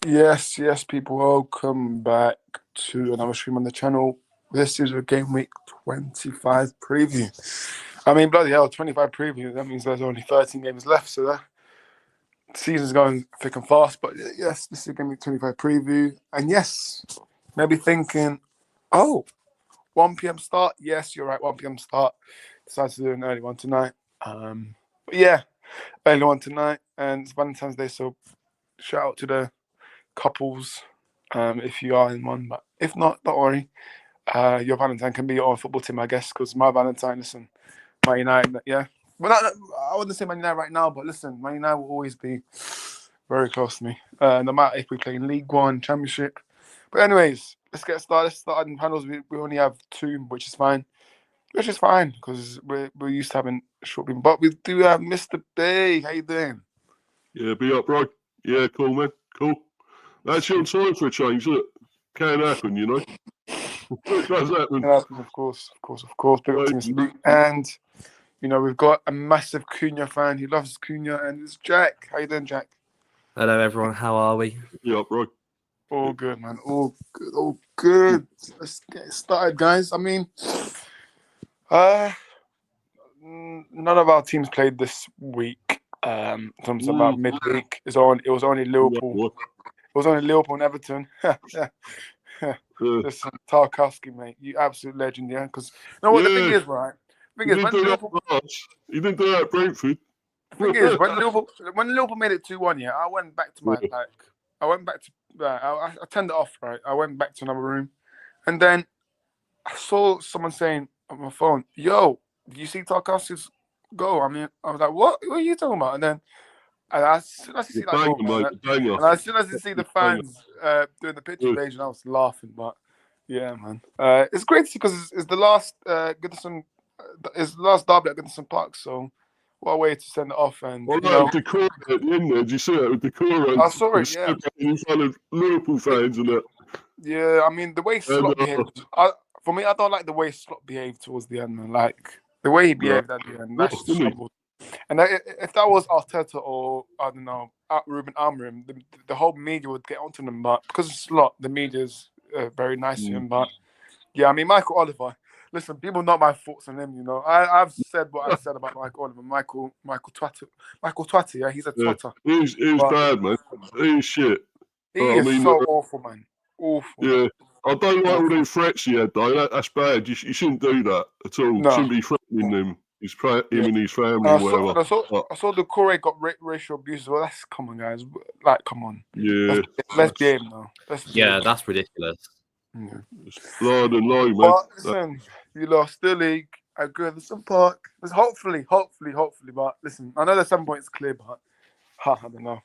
Yes, people. Welcome back to another stream on the channel. This is a Gameweek 25 preview. I mean, bloody hell, 25 preview. That means there's only 13 games left, so that season's going thick and fast. But yes, this is a Gameweek 25 preview. And yes, maybe thinking, oh, 1 p.m. start. Yes, you're right, 1 p.m. start. Decided to do an early one tonight. But yeah, early one tonight. And it's Valentine's Day, so shout out to the couples if you are in one, but if not, don't worry. Your Valentine can be your own football team, I guess, because my Valentine, listen, Man United, yeah. Well, I wouldn't say Man United right now, but listen, Man United will always be very close to me, no matter if we play in League One, Championship. But anyways, let's get started. Let's start in panels. We only have two, which is fine. Which is fine, because we're used to having short people. But we do have Mr. B. How you doing? Yeah, be up, bro. Yeah, cool, man. Cool. Actually on time for a change, look. Can happen, you know. It does happen. Of course. Big up to Mr. Luke. And, you know, we've got a massive Cunha fan. He loves Cunha, and it's Jack. How you doing, Jack? Hello, everyone. How are we? Yeah, bro. All good, man. All good. Let's get started, guys. I mean, none of our teams played this week. In terms of about midweek, it was only Liverpool. It was only Liverpool and Everton. Listen, Tarkowski, mate, you absolute legend, yeah. Because you know what the thing is, right? The thing is, you didn't do that at Brentford. The thing is, when Liverpool made it 2-1, yeah, I went back to I turned it off, right? I went back to another room, and then I saw someone saying on my phone, "Yo, do you see Tarkowski's goal?" I mean, I was like, "What? What are you talking about?" And then as soon as you see that goal, and as soon as you see the fans doing the picture invasion, I was laughing. But yeah, man, it's great to see because it's the last Goodison, it's the last derby at Goodison Park. So what a way to send it off. And Decor at the end there. Did you see that with Decor? I saw it. Yeah, in front of Liverpool fans and that. Yeah, I mean the way Slot behaved. For me, I don't like the way Slot behaved towards the end, man. Like the way he behaved at the end. That's trouble. And if that was Arteta or, I don't know, Ruben Amorim, the whole media would get onto them. But because it's Slot, the media's very nice to him. But yeah, I mean, Michael Oliver, listen, people know my thoughts on him, you know. I've said what I said about Michael Oliver. Michael Twatty, yeah, he's a twatter. He's bad, man. He's shit. He is so awful, man. Awful. Yeah. I don't like all them threats he had, though. That's bad. You shouldn't do that at all. No. You shouldn't be threatening them. Him and his family, I whatever. saw the Corey got racial abuse as well. Come on, guys. Like, come on. Yeah. Let's behave now. That's ridiculous. Yeah. It's blood and low, man. But listen, you lost the league at Goodison Park. Hopefully. But listen, I know the 7 points clear, but I don't know.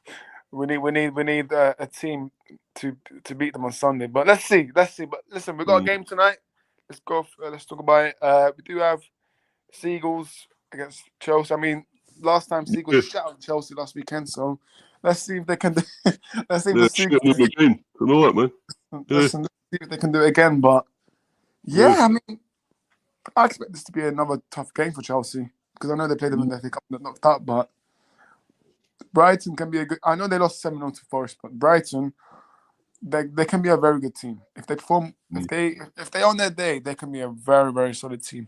We need a team to beat them on Sunday. But let's see. But listen, we got a game tonight. Let's go. Let's talk about it. We do have Seagulls against Chelsea. I mean, last time Seagulls shut out Chelsea last weekend, so let's see if they can. Let's see if the Seagulls again tonight, man. Let's see if they can do it again. But I mean, I expect this to be another tough game for Chelsea because I know they played them in the FA Cup and knocked out. But Brighton can be a good. I know they lost 7-0 to Forest, but Brighton, they can be a very good team if they perform. If they on their day, they can be a very, very solid team.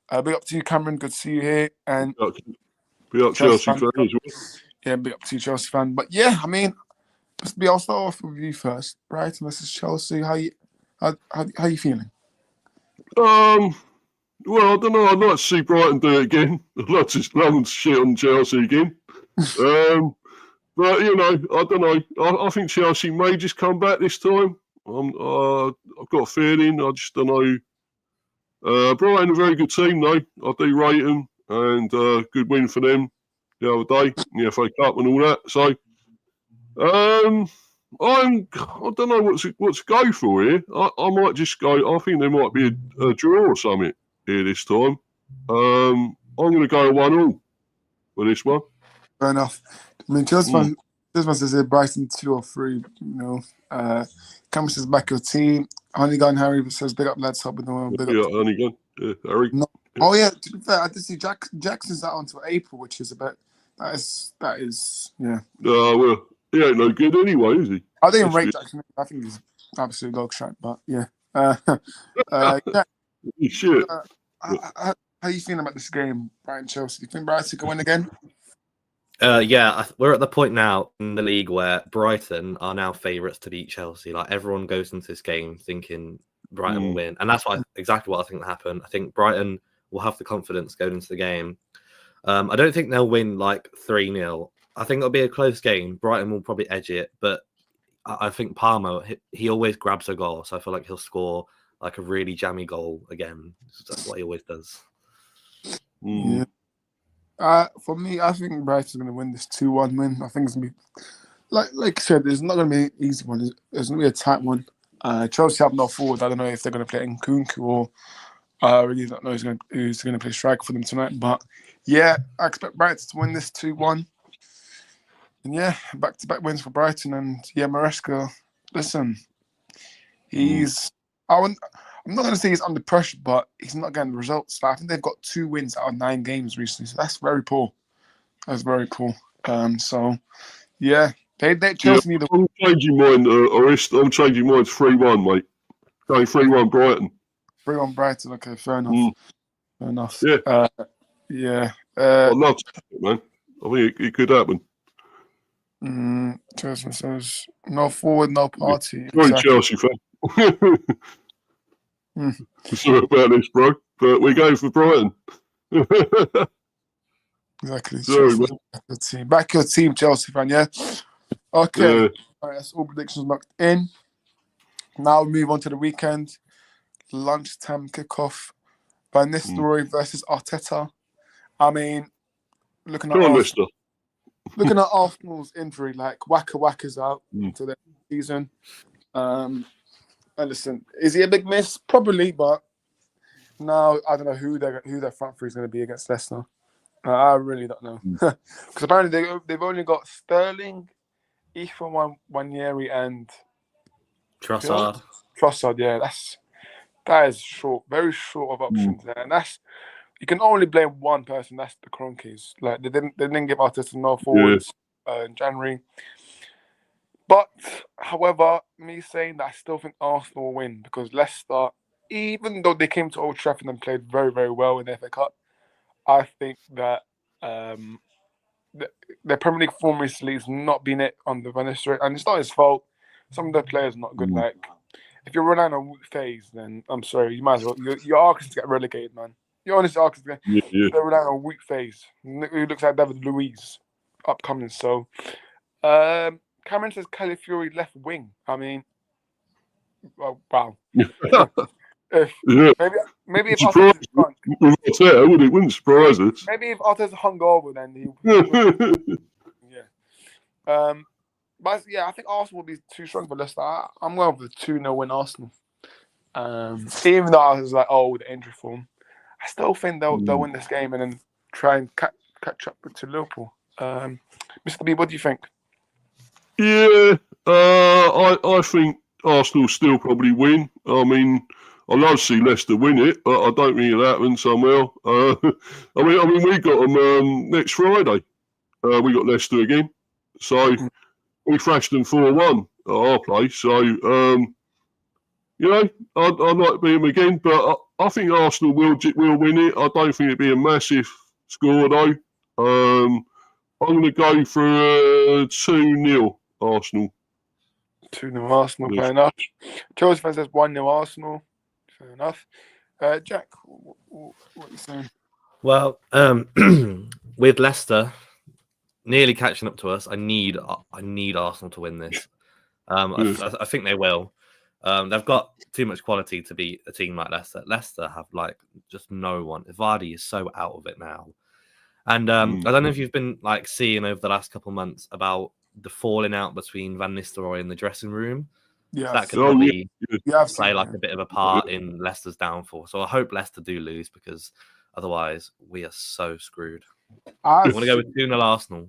Big up to you, Cameron. Good to see you here. And big up Chelsea fan as well. Yeah, big up to you, Chelsea fan. But yeah, I mean, I'll start off with you first. Brighton versus Chelsea. How you feeling? Well, I don't know. I'd like to see Brighton do it again. I'd like to run shit on Chelsea again. But you know, I don't know. I think Chelsea may just come back this time. I've got a feeling. I just don't know. Brighton a very good team though. I do rate them, and good win for them the other day in the FA Cup and all that. So I don't know what to go for here. I might just go. I think there might be a draw or something here this time. I'm going to go 1-1 for this one. Fair enough. I mean, Chelsea fans say Brighton 2 or 3. You know, Cameron says back your team. Honeygun Harry says big up lads, helping them. Honeygun. Yeah, Harry. No. Yeah. Oh yeah, to be fair, I did see Jackson's out until April, which is that is yeah. Well, he ain't no good anyway, is he? I didn't Let's rate be- Jackson. I think he's absolute dog shit. But yeah, yeah. He's shit. How you feeling about this game, Brighton Chelsea? Do you think Brighton can win again? We're at the point now in the league where Brighton are now favourites to beat Chelsea. Like everyone goes into this game thinking Brighton will win, and that's exactly what I think will happen. I think Brighton will have the confidence going into the game. I don't think they'll win like 3-0. I think it'll be a close game. Brighton will probably edge it, but I think Palmer, he always grabs a goal, so I feel like he'll score like a really jammy goal again. That's what he always does. Yeah. For me, I think Brighton's going to win this 2-1 win. I think it's going to be, like you said, there's not going to be an easy one. There's going to be a tight one. Chelsea have no forward. I don't know if they're going to play Nkunku or I really don't know who's going to play striker for them tonight. But yeah, I expect Brighton to win this 2-1. And yeah, back-to-back wins for Brighton. And yeah, Maresca, listen, I'm not going to say he's under pressure, but he's not getting the results. I think they've got 2 wins out of 9 games recently, so that's very poor. That's very poor. So yeah, they Chelsea need a I'm changing mine, I'm changing mine to 3-1, mate. Going 3-1 Brighton. 3-1 Brighton. Okay, fair enough. Fair enough. Yeah. Yeah. I'd love to, man. I think it could happen. Chelsea says no forward, no party. Sorry, Exactly. Chelsea fan. Sorry about this, bro, but we're going for Brighton. Exactly. Sorry, Back your team, Chelsea fan, yeah? Okay. Yeah. All right, that's all predictions locked in. Now we move on to the weekend. Lunchtime kickoff. Van Nistelrooy versus Arteta. I mean, looking at Arsenal's injury, like Waka's out until the season. And listen, is he a big miss? Probably, but now I don't know who their front three is going to be against Leicester. I really don't know because apparently they've only got Sterling, Ethan Wanyeri, and Trossard. Trossard. Yeah, that is short, very short of options there, and you can only blame one person. That's the Cronkies. Like they didn't give Arteta no forwards in January. But however, me saying that I still think Arsenal will win because Leicester, even though they came to Old Trafford and played very, very well in the FA Cup, I think that their Premier League form recently has not been it under Van Nistelrooy, and it's not his fault. Some of their players are not good. Like if you're relying on weak phase, then I'm sorry, you might as well. Your Arsenal get relegated, man. Your honest Arsenal they're relying on weak phase. Who looks like David Luiz upcoming. So Cameron says Calafiori left wing. I mean, wow. Maybe if Arteta's drunk, wouldn't surprise us. maybe if Arteta's hungover, then he but yeah, I think Arsenal will be too strong for Leicester. I'm going with a 2-0 win Arsenal. Even though I was like, the injury form, I still think they'll win this game and then try and catch up to Liverpool. Mr. B, what do you think? Yeah, I think Arsenal still probably win. I mean, I'd love to see Leicester win it, but I don't think it'll happen somehow. I mean, we got them next Friday. We got Leicester again, so we thrashed them 4-1 at our place. So, I'd like to beat them again, but I think Arsenal will win it. I don't think it'd be a massive score though. I'm going to go for 2-0 Arsenal. 2-0 Arsenal, fair enough. Chelsea fans says 1-0 Arsenal. Fair enough. Jack, what are you saying? Well, with Leicester nearly catching up to us, I need Arsenal to win this. I think they will. They've got too much quality to beat a team like Leicester. Leicester have like just no one. Vardy is so out of it now. And I don't know if you've been like seeing over the last couple of months about the falling out between Van Nistelrooy in the dressing room. Yeah, that could probably play like it. a bit of a part in Leicester's downfall. So I hope Leicester do lose because otherwise we are so screwed. I want to go with 2-0 Arsenal.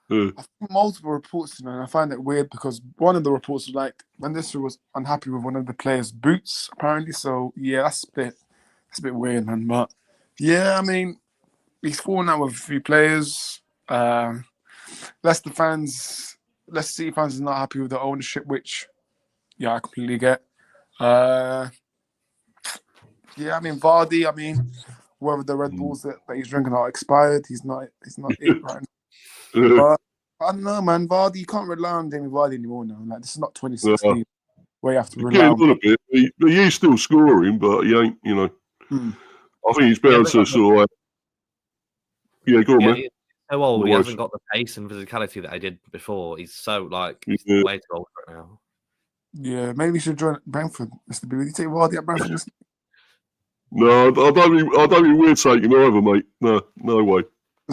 I think multiple reports, man. I find it weird because one of the reports was like Van Nistelrooy was unhappy with one of the players' boots, apparently. So yeah, that's a bit weird, man. But yeah, I mean, he's fallen out with a few players. Leicester fans, Leicester City fans are not happy with the ownership, which, yeah, I completely get. Yeah, I mean, Vardy, whether the Red Bulls that he's drinking are expired, he's not it right now. But I don't know, man. Vardy, you can't rely on Jamie Vardy anymore now. Like, this is not 2016 where you have to He's rely getting on. on a bit. He is still scoring, but he ain't, I think he's better to sort of. Yeah, go on, man. He's so old. No He worries. hasn't got the pace and physicality that I did before. He's so he's Yeah. way too old right now. Yeah, maybe you should join Brentford, Mr. B. Would you take Vardy at Brentford? No, I don't think we're taking either, mate. No way.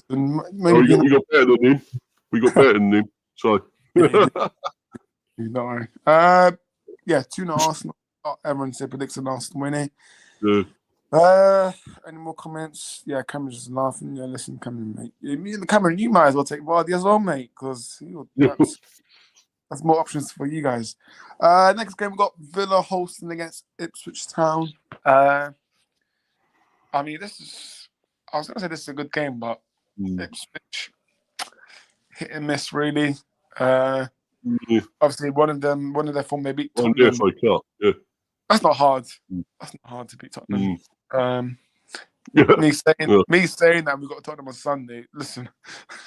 Maybe We got better than him. We got better than him. So. don't worry. Yeah, 2-0 Arsenal. Everyone said predicts an Arsenal winning. Yeah. Any more comments? Yeah, Cameron's just laughing. Yeah, listen, Cameron, mate. Cameron, you might as well take Vardy as well, mate, because that's more options for you guys. Next game, we've got Villa hosting against Ipswich Town. I was going to say this is a good game, but Ipswich, hit and miss, really. Obviously, one of their form, they beat Tottenham. Yes, I can't. Yeah. That's not hard. That's not hard to beat Tottenham. Yeah. Me saying that we've got Tottenham on Sunday. Listen.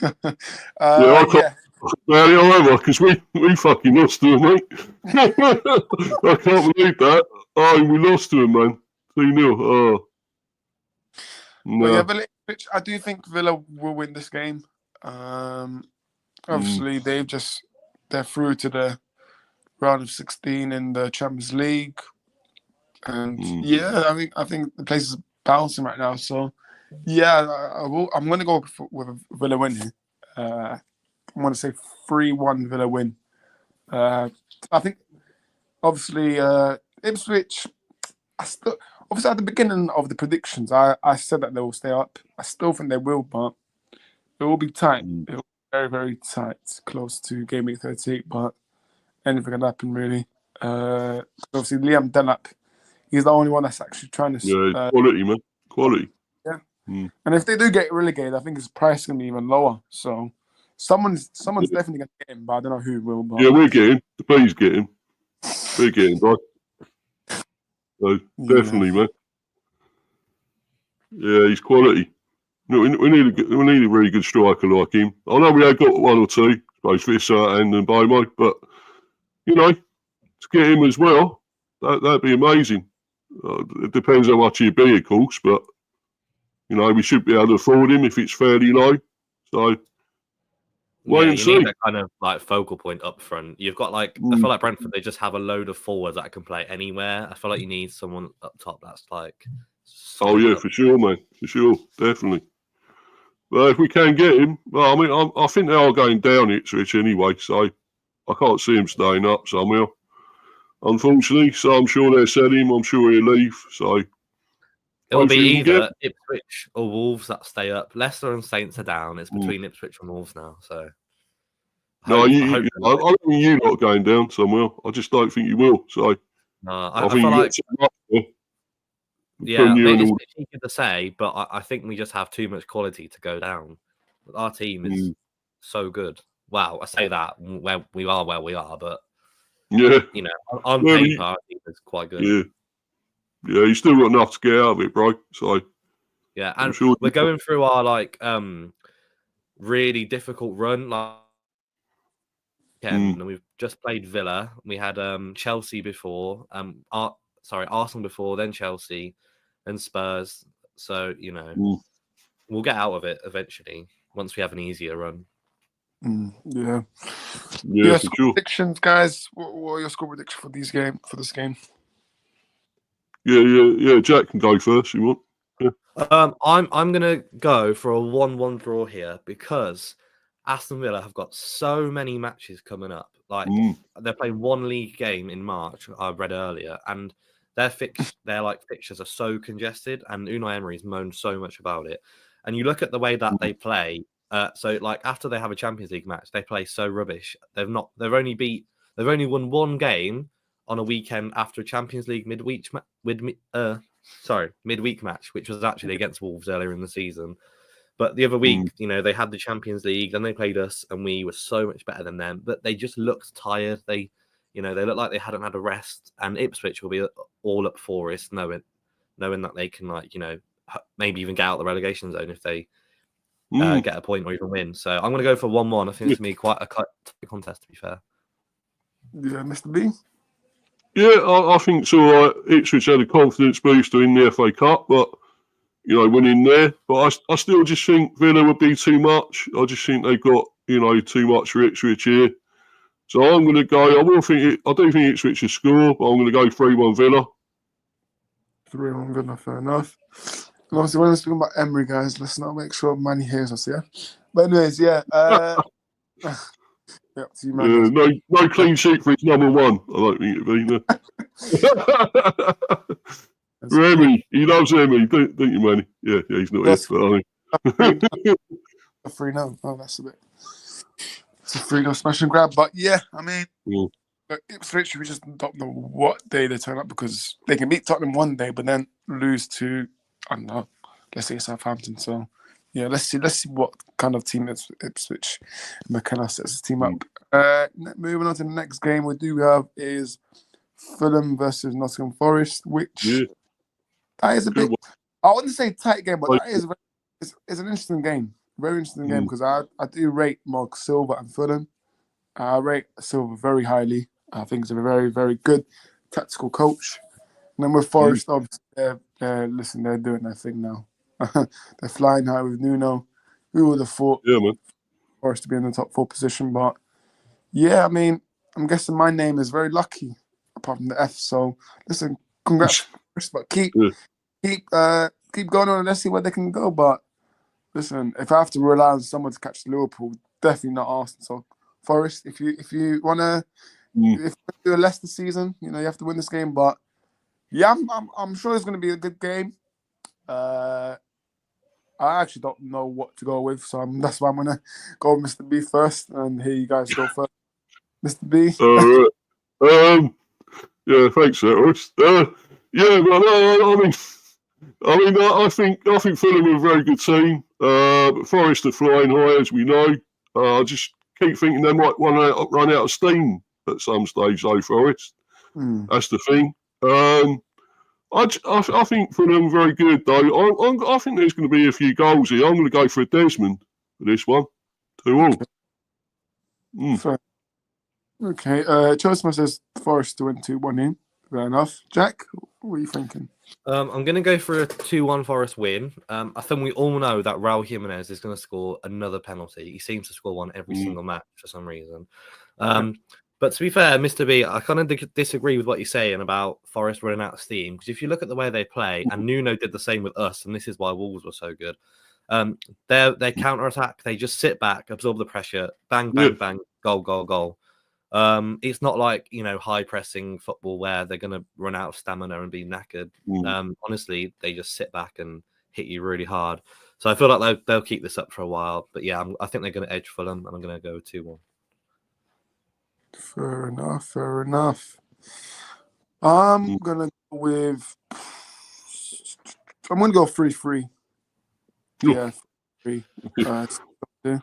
I can't. However, because we fucking lost to him, mate. I can't believe that. Oh, we lost to him, man. 2-0. Oh. No. Well, yeah, Villa, I do think Villa will win this game. Obviously, they're through to the round of 16 in the Champions League, and I think the place is bouncing right now. So, yeah, I'm going to go with a Villa win here. I'm going to say 3-1 Villa win. I think, obviously, Ipswich. Obviously, at the beginning of the predictions, I said that they will stay up. I still think they will, but it will be tight. It will be very, very tight, close to Game Week 38, but anything can happen, really. Obviously, Liam Delap, he's the only one that's actually trying to... Yeah, quality, man. Quality. Yeah. And if they do get relegated, I think his price is going to be even lower. So someone's definitely going to get him, but I don't know who will. But... Yeah, we're getting. Please get him. We're getting, bro. So, definitely, man. Yeah, he's quality. No, we need a really good striker like him. I know we have got one or two, both Visser and Bomo, but to get him as well, that'd be amazing. It depends how much he'd be, of course, but we should be able to afford him if it's fairly low. So wait and see. Need that kind of focal point up front. You've got I feel like Brentford, they just have a load of forwards that can play anywhere. I feel like you need someone up top that's oh yeah, for sure, man, for sure, definitely. Well, if we can get him, well, I think they are going down Ipswich anyway, so I can't see him staying up somehow. Unfortunately, so I'm sure they're selling him. I'm sure he'll leave. So it'll be either Ipswich or Wolves that stay up. Leicester and Saints are down. It's between Ipswich and Wolves now. So I don't think you're not going down somewhere. I just don't think you will. So I feel like it's cheeky to say, but I think we just have too much quality to go down. Our team is so good. Wow, I say that where we are, but on paper, our team is quite good. Yeah, you still got enough to get out of it, bro. So yeah, and we're going through our really difficult run. And we've just played Villa. We had Chelsea before. Arsenal before, then Chelsea, then Spurs. So we'll get out of it eventually once we have an easier run. Yeah. For sure. Predictions, guys. What are your score predictions for this game? Yeah. Jack can go first. You want? Yeah. I'm gonna go for a 1-1 draw here because Aston Villa have got so many matches coming up. They're playing one league game in March. I read earlier, and their fixtures are so congested. And Unai Emery's moaned so much about it. And you look at the way that they play. After they have a Champions League match, they play so rubbish. They've only won one game on a weekend after a Champions League midweek match, which was actually against Wolves earlier in the season. But the other week, they had the Champions League, then they played us, and we were so much better than them. But they just looked tired. They looked like they hadn't had a rest. And Ipswich will be all up Forest, knowing that they can, maybe even get out the relegation zone if they get a point or even win. So I'm going to go for 1-1. I think it's going to be quite a tight contest, to be fair. Yeah, Mr. B? Yeah, I think it's all right. Ipswich had a confidence booster in the FA Cup, but, went in there. But I still just think Villa would be too much. I just think they've got, too much for Ipswich here. So I'm going to go, I do think Ipswich will score, but I'm going to go 3-1 Villa. 3-1 Villa, fair enough. And obviously, when we're speaking about Emery, guys, let's not make sure Manny hears us, yeah? But anyways, yeah. Yeah, to you, man. No clean sheet for his number one. I don't think it'd be. Remy, he loves Emmy, don't you, Manny? Yeah, he's not here, but I think. A 3-0. Oh, that's a bit. It's a 3-0 smash and grab. But yeah, I mean, Ipswich, we just don't know what day they turn up because they can beat Tottenham one day, but then lose to, I don't know, let's say Southampton. So yeah, let's see what kind of team Ipswich McKenna sets his team up. Moving on to the next game we do have is Fulham versus Nottingham Forest, which that is a bit. I wouldn't say tight game, but that is it's an interesting game. Very interesting game because I do rate Mark Silva and Fulham. I rate Silva very highly. I think he's a very, very good tactical coach. And then with Forest, obviously, they're doing their thing now. They're flying high with Nuno. Who would have thought Forest to be in the top 4 position? But yeah, I mean, I'm guessing my name is very lucky, apart from the F. So listen, congrats, but keep going on and let's see where they can go. But listen, if I have to rely on someone to catch Liverpool, definitely not Arsenal. So Forest, if you wanna if you do a Leicester season, you have to win this game. But yeah, I'm sure it's gonna be a good game. I actually don't know what to go with, so that's why I'm gonna go with Mr. B first, and here you guys go first, Mr. B. All right. Yeah, thanks, Ross. Yeah, but I think Fulham are a very good team. But Forest are flying high, as we know. I just keep thinking they might run out of steam at some stage, though, Forest. That's the thing. I think Fulham very good, though. I think there's going to be a few goals here. I'm going to go for a Desmond for this one. 2-2. Okay. Chelsea says Forest to win 2-1 in. Fair enough. Jack, what are you thinking? I'm going to go for a 2-1 Forest win. I think we all know that Raul Jimenez is going to score another penalty. He seems to score one every single match for some reason. But to be fair, Mr. B, I kind of disagree with what you're saying about Forest running out of steam. Because if you look at the way they play, and Nuno did the same with us, and this is why Wolves were so good, their counter-attack, they just sit back, absorb the pressure, bang, bang, bang, goal, goal, goal. It's not like, high-pressing football where they're going to run out of stamina and be knackered. Honestly, they just sit back and hit you really hard. So I feel like they'll keep this up for a while. But yeah, I think they're going to edge Fulham, and I'm going to go 2-1. Fair enough. I'm gonna go with. I'm gonna go 3-3. Yeah, 3. I think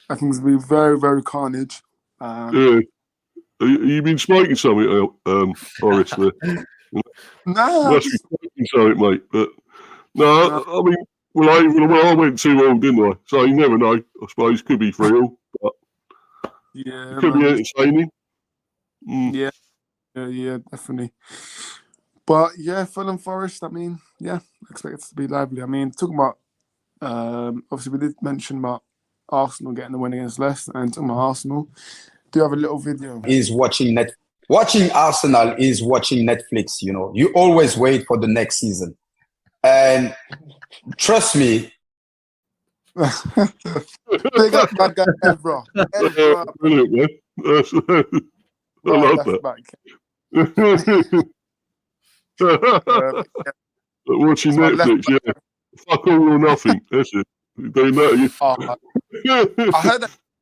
it's gonna be very, very carnage. You've been smoking something, Forrest. No, must be smoking something, mate. But no, I mean, I went 2-2, didn't I? So you never know. I suppose could be 3-3, but yeah, it could be entertaining. Yeah, definitely. But yeah, Fulham Forest, I mean, yeah, I expect it to be lively. I mean, talking about, obviously we did mention about Arsenal getting the win against Leicester, and talking about Arsenal, do you have a little video? Is watching Arsenal is watching Netflix, You always wait for the next season. And trust me. Big up that guy, Evra. Brilliant, man. I love that. Watching Netflix, yeah. Fuck all or nothing. That's it. Doing that.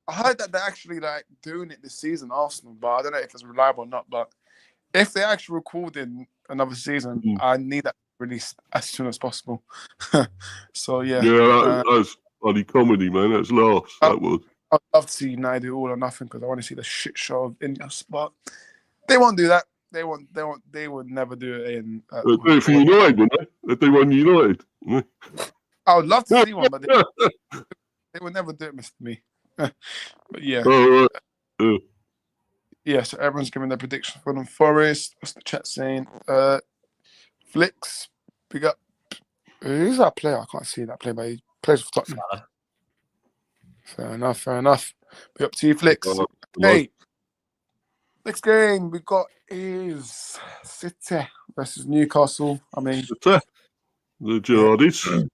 I heard that they're actually doing it this season, Arsenal, but I don't know if it's reliable or not. But if they're actually recording another season, I need that released as soon as possible. So yeah. Yeah, bloody comedy, man. That's last. That was. I'd love to see United do all or nothing because I want to see the shit show of Ineos, but they won't do that. They would never do it in. They do it for United, wouldn't they? They do one United. I would love to see one, but they would never do it, Mr. Me. But yeah. Oh, right. Yeah, so everyone's giving their prediction for them. Forest, what's the chat saying? Flicks, big up. Who's that player? I can't see that player, but he plays for Tottenham. Fair enough. Big up to you, Flicks. Hey, next game we got is City versus Newcastle. I mean, The Jihadis.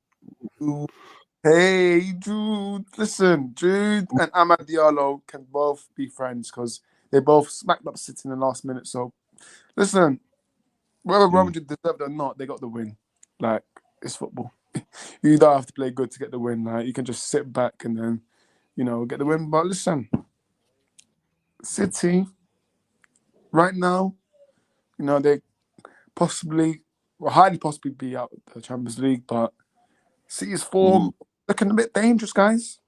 Hey, Jude. Listen, Jude and Amad Diallo can both be friends because they both smacked up City in the last minute. So, listen, whether Real Madrid deserved it or not, they got the win. Like, it's football. You don't have to play good to get the win. Like, you can just sit back and then, get the win. But listen, City, right now, they highly possibly be out of the Champions League, but City's form looking a bit dangerous, guys.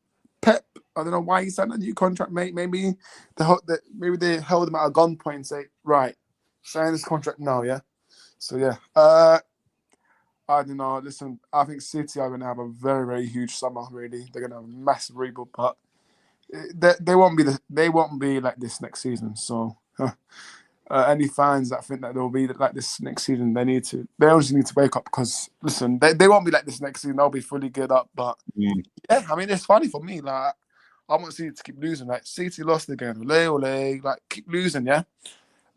Pep, I don't know why he signed a new contract, mate. Maybe they held him at a gunpoint and say, right, sign this contract now, yeah? So, yeah. I don't know. Listen, I think City are going to have a very, very huge summer, really. They're going to have a massive rebuild, but they won't be like this next season. So, any fans that think that they'll be like this next season, they just need to wake up because, listen, they won't be like this next season. They'll be fully geared up. But, yeah, I mean, it's funny for me. Like, I want City to keep losing. Like, City lost again. Ole. Like, keep losing, yeah?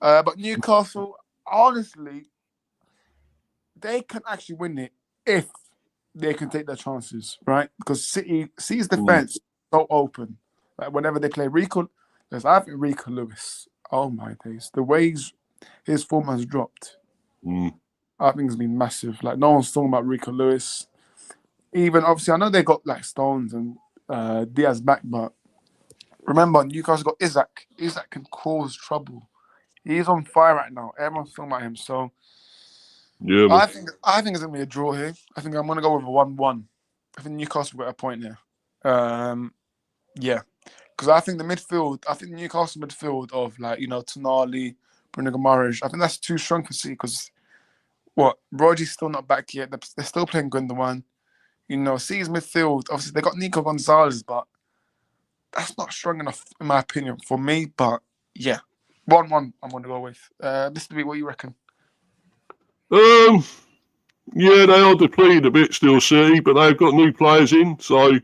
But Newcastle, honestly, they can actually win it if they can take their chances, right? Because City's defense is so open. Like, whenever they play Rico Lewis, oh my days, the way his form has dropped, I think it's been massive. Like, no one's talking about Rico Lewis. Even, obviously, I know they got, like, Stones and Diaz back, but remember, Newcastle got Isaac. Isaac can cause trouble. He's on fire right now. Everyone's talking about him. So, yeah, I think it's going to be a draw here. I think I'm going to go with a 1-1. I think Newcastle got a point here. Yeah. Because I think Newcastle midfield of, like, Tonali, Bruno Guimaraes, I think that's too strong for City because, Rodri's still not back yet. They're still playing Gundogan. City's midfield, obviously, they got Nico Gonzalez, but that's not strong enough, in my opinion, for me. But, yeah, 1-1 I'm going to go with. Mr. B, what do you reckon? Yeah, they are depleted a bit still, City, but they've got new players in, so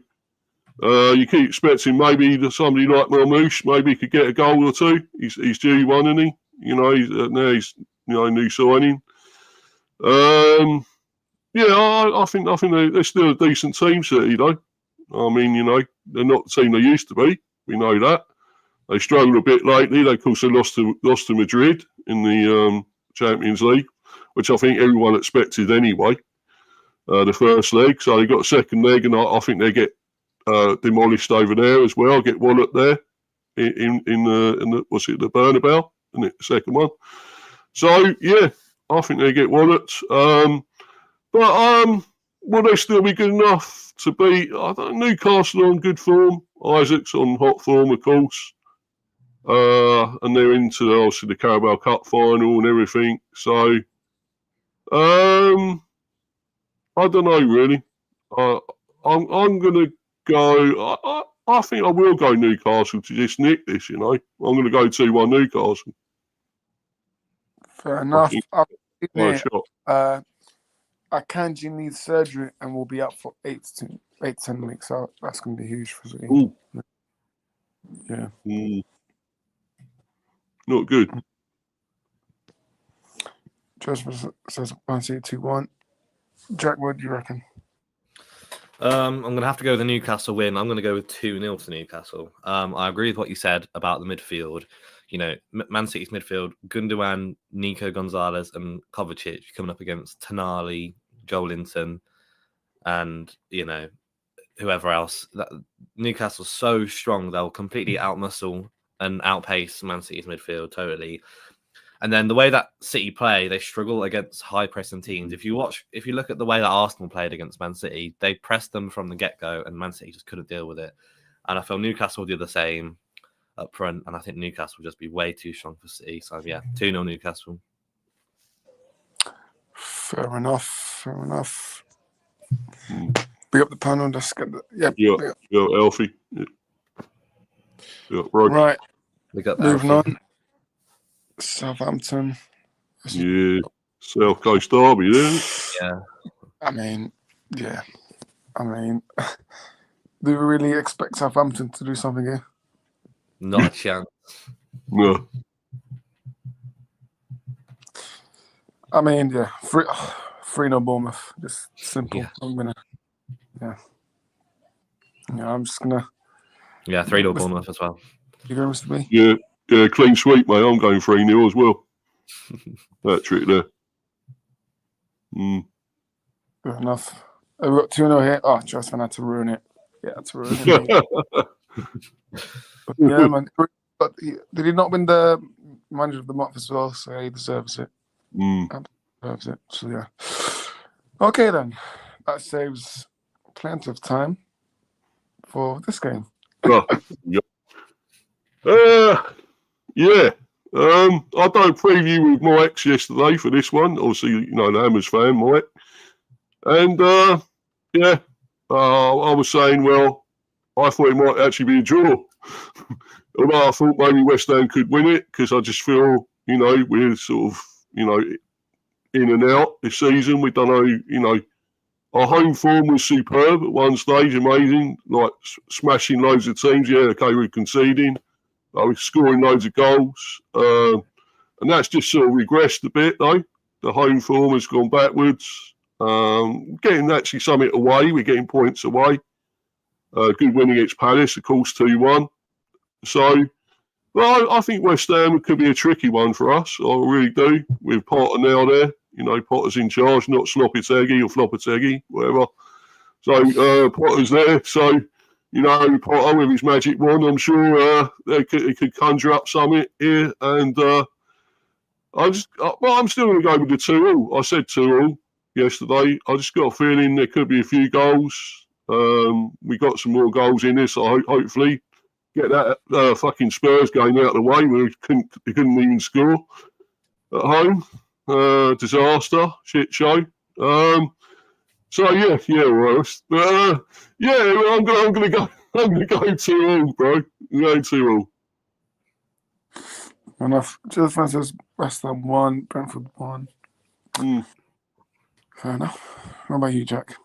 you keep expecting maybe that somebody like Marmoush maybe could get a goal or two. He's due one, isn't he? He's a new signing. Yeah, I think they're still a decent team, City, though. I mean, they're not the team they used to be. We know that. They struggled a bit lately. They, of course, lost to Madrid in the Champions League, which I think everyone expected anyway, the first leg. So they got a second leg, and I think they get demolished over there as well. Get walloped there in the the Bernabeu, isn't it, the second one? So yeah, I think they get walloped. But will they still be good enough to beat? I don't know, Newcastle on good form. Isaac's on hot form, of course. And they're into obviously the Carabao Cup final and everything. So I don't know really. I'm gonna go. I think I will go Newcastle to just nick this. I'm gonna go 2-1 Newcastle. Fair enough. Akanji needs surgery and will be out for 8 to 10 weeks. So that's gonna be huge for City. Yeah. Not good. Joseph says 2-1. Jack, what do you reckon? I'm going to have to go with the Newcastle win. I'm going to go with 2-0 to Newcastle. I agree with what you said about the midfield. Man City's midfield, Gundogan, Nico Gonzalez, and Kovacic coming up against Tonali, Joelinton, and, whoever else. Newcastle's so strong, they'll completely outmuscle and outpace Man City's midfield totally. And then the way that City play, they struggle against high pressing teams. If you look at the way that Arsenal played against Man City, they pressed them from the get-go and Man City just couldn't deal with it. And I feel Newcastle will do the same up front, and I think Newcastle will just be way too strong for City. So yeah, 2-0 Newcastle. Fair enough. Big up the panel. Let's get Alfie. Yeah, right. Moving on. Southampton. Yeah, South Coast Derby, isn't it? Yeah. I mean, do we really expect Southampton to do something here? Not a chance. No. I mean, 3-0 Bournemouth. Just simple. Yeah. I'm just gonna. Yeah, 3-0 Bournemouth as well. You going, Mr. B? Yeah, clean sweep, mate. I'm going 3-0 as well. That trick there. Good enough. We've got 2-0 here. Oh, just had to ruin it. Yeah, to ruin it. But yeah, man. But did he not win the manager of the month as well? So he deserves it. Deserves it. So yeah. Okay then. That saves plenty of time for this game. Yeah. I done a preview with Mike yesterday for this one. Obviously, the Hammers fan, Mike. And I was saying, well, I thought it might actually be a draw. Although I thought maybe West Ham could win it, because I just feel, we're sort of, in and out this season. We don't know, our home form was superb at one stage, amazing, like smashing loads of teams. Yeah, okay, we're conceding. We're scoring loads of goals. And that's just sort of regressed a bit, though. The home form has gone backwards. Getting actually something away. We're getting points away. Good win against Palace, of course, 2-1. So, well, I think West Ham could be a tricky one for us. I really do. With Potter now there. Potter's in charge, not Sloppy-Teggy or Floppy-Teggy, whatever. So, Potter's there. So, Potter with his magic wand, I'm sure he could conjure up something here. And I'm still going to go with the 2-2. I said 2-2 yesterday. I just got a feeling there could be a few goals. We got some more goals in this, so hopefully get that fucking Spurs game out of the way where he couldn't even score at home. Disaster, shit show. So Ross. I'm gonna go 2-2, bro. I'm going 2-2. Enough. Just says West Ham 1, Brentford 1. Fair enough. What about you, Jack?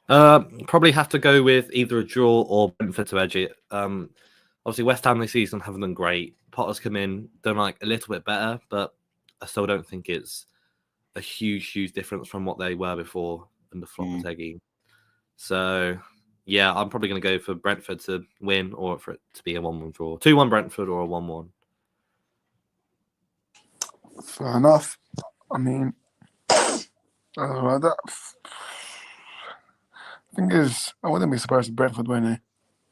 Probably have to go with either a draw or Brentford to edge it. Obviously, West Ham this season haven't done great. Potter's come in, done like a little bit better, but I still don't think it's a huge difference from what they were before under Floppy-Teggy. So, yeah, I'm probably going to go for Brentford to win or for it to be a 1-1 draw. 2-1 Brentford or a 1-1. Fair enough. I mean, that thing is, I wouldn't be surprised if Brentford win it.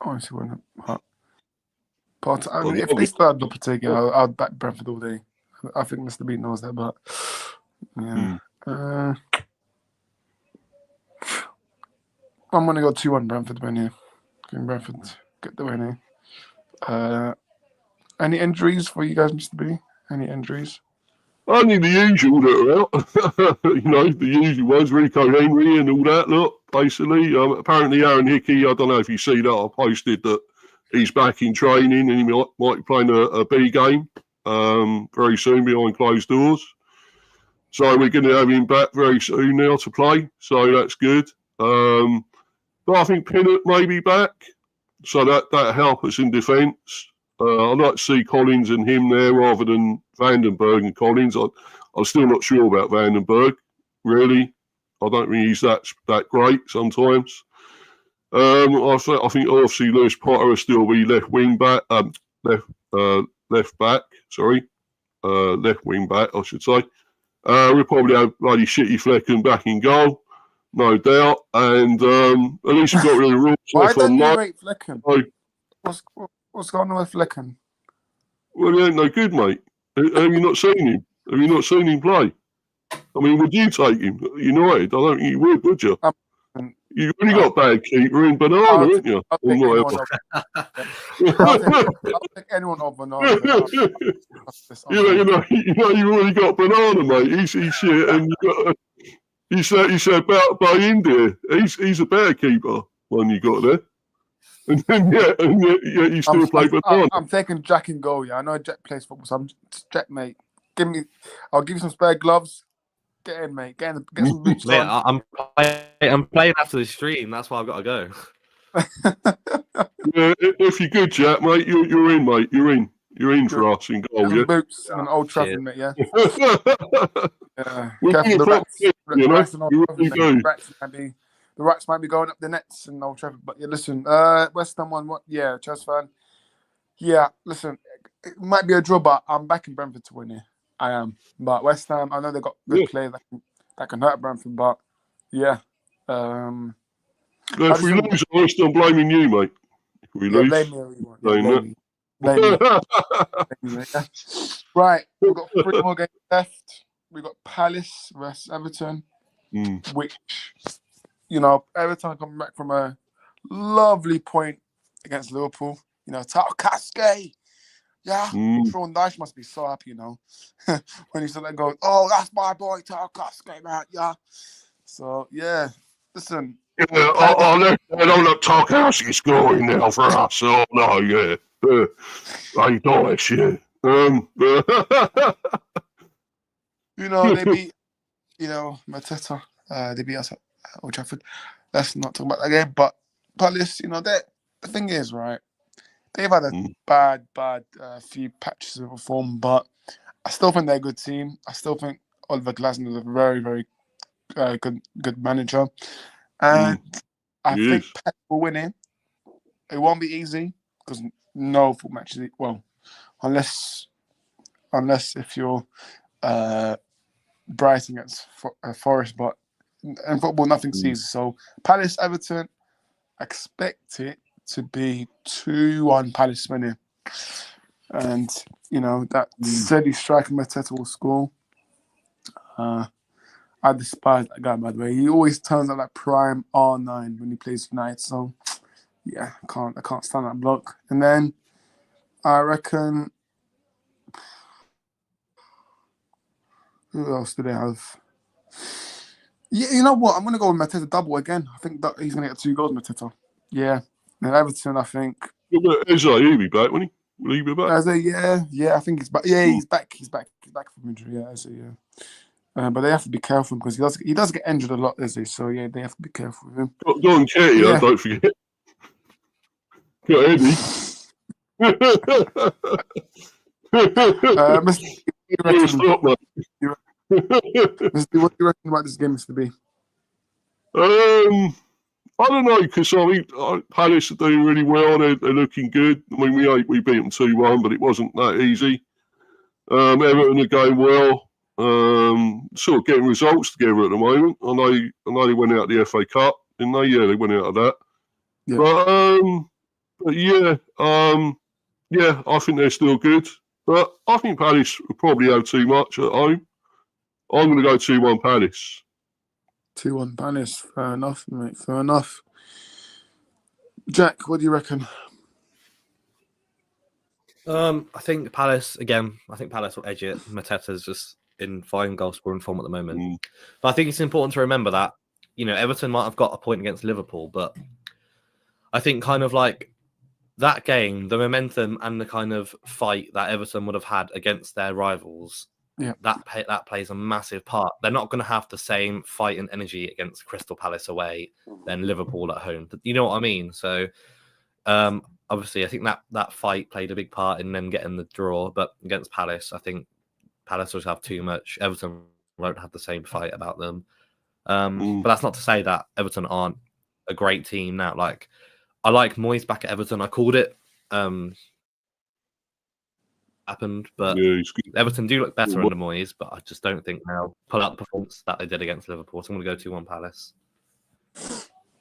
Honestly, wouldn't. But I mean, if they start Lopetegui, I'd back Brentford all day. I think Mr. B knows that, but yeah. I'm going to go 2-1 Brentford win here. Going Brentford, get the win here. Any injuries for you guys, Mr. B? Any injuries? Only the usual that are out. The usual ones, Rico Henry and all that, look, basically. Apparently Aaron Hickey, I don't know if you see that, I posted that he's back in training and he might be playing a B game very soon behind closed doors. So we're going to have him back very soon now to play. So that's good. But I think Pinnock may be back. So that'll help us in defence. I'd like to see Collins and him there rather than Vandenberg and Collins. I'm still not sure about Vandenberg, really. I don't think he's that great sometimes. I think obviously Lewis Potter will still be left wing back, left wing back, I should say. We'll probably have bloody shitty Flecken back in goal, no doubt. And at least we've got rid of Ross. Why don't you rate Flecken? What's going on with Flecken? Well, he ain't no good, mate. Have you not seen him? Have you not seen him play? I mean, would you take him? United? I don't think you would you? You've only got bad keeper in Banana, haven't you? I'll take anyone over. I'll take anyone over Banana. You've already got Banana, mate. He's shit, and you said about by India. He's a better keeper when you got there. And then you still play Banana. I'm taking Jack and goal. Yeah, I know Jack plays football, so I'm Jack, mate. I'll give you some spare gloves. Get in, mate. Get some boots Mate, on. I'm playing after the stream. That's why I've got to go. Yeah, if you're good, Jack, mate, you're in, mate. You're in for us in goal, Some yeah. boots and an Old Trafford, mate. Yeah. We're Careful, the rats. you know, The rats might be going up the nets in Old Trafford. But yeah, listen, West Ham won. What? Yeah, Chelsea fan. Yeah, listen, it might be a draw, but I'm backing Brentford to win here. I am. But West Ham, I know they got good players that can hurt Brentford, but yeah. If we lose, I'm blaming you, mate. If we lose, blame me all you want. Blame me. Right, we've got 3 more games left. We've got Palace versus Everton, which, Everton coming back from a lovely point against Liverpool. Tarkowski. Yeah, Sean Dyche must be so happy, when he saw that goal. Oh, that's my boy Tarkowski, man. Yeah. So, yeah, listen. Yeah, I don't let Tarkowski scoring now for us. Oh, no, yeah. Hey, Dyche, yeah. They beat, Mateta. They beat us at Old Trafford. Let's not talk about that game. But Palace, the thing is, right, they've had a bad few patches of reform, but I still think they're a good team. I still think Oliver Glasner is a very, very good manager. And I think Pep will win it. It won't be easy because no football match is unless if you're Brighton against Forest, but in football nothing's easy. So Palace Everton, expect it to be 2-1 Palace winning, and that steady striker Mateta will score. I despise that guy, by the way. He always turns out like prime R9 when he plays United. So yeah, I can't stand that bloke. And then I reckon, who else do they have? Yeah, you know what? I'm gonna go with Mateta double again. I think that he's gonna get 2 goals, Mateta. Yeah. And Everton, I think. He'll be back, won't he? Will he be back? Yeah, I think he's back. Yeah, he's back. He's back from injury. Yeah, yeah. But they have to be careful because he does get injured a lot, does he? So yeah, they have to be careful with him. Go on, Katie, don't forget. Got Eddie. Mr. What do you reckon about this game, Mr. B? I don't know, because I think Palace are doing really well. They're looking good. I mean, we beat them 2-1, but it wasn't that easy. Everton are going well. Sort of getting results together at the moment. I know they went out the FA Cup, didn't they? Yeah, they went out of that. Yeah. But I think they're still good. But I think Palace will probably have too much at home. I'm going to go 2-1 Palace. 2-1 Palace. Fair enough, mate. Fair enough. Jack, what do you reckon? I think Palace again. I think Palace will edge it. Mateta's just in fine goal scoring form at the moment. But I think it's important to remember that Everton might have got a point against Liverpool, but I think kind of like that game, the momentum and the kind of fight that Everton would have had against their rivals, that plays a massive part. They're not going to have the same fight and energy against Crystal Palace away than Liverpool at home. You know what I mean? So obviously, I think that fight played a big part in them getting the draw. But against Palace, I think Palace will have too much. Everton won't have the same fight about them. But that's not to say that Everton aren't a great team now. Like, I like Moyes back at Everton. I called it. Happened, but Everton do look better under Moyes, but I just don't think they'll pull out the performance that they did against Liverpool. So I'm going to go 2-1 Palace.